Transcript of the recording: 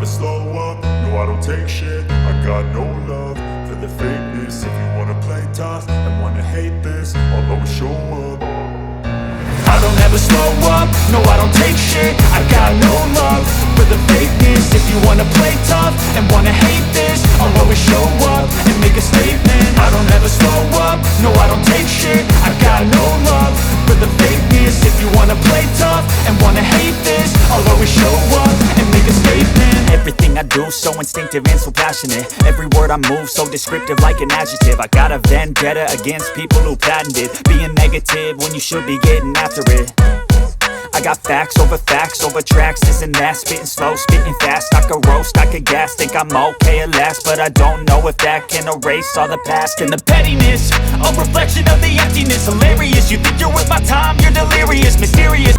slow up, no I don't take shit. I got no love for the fakeness. If you wanna play tough and wanna hate this, I'll always show up. I don't ever slow up, no I don't take shit. I got no love for the fakeness. If you wanna play tough and wanna hate this, I'll always show up and make a statement. I don't ever slow up, no I don't take shit. I got no love for the fakeness. If you wanna play tough and wanna hate this, I'll always show up and make a statement. Everything I do so instinctive and so passionate. Every word I move so descriptive like an adjective. I got a vendetta against people who patented being negative when you should be getting after it. I got facts over tracks, this and that. Spitting slow, spitting fast. I could roast, I could gas. Think I'm okay at last, but I don't know if that can erase all the past. And the pettiness, a reflection of the emptiness. Hilarious, you think you're worth my time, you're delirious. Mysterious,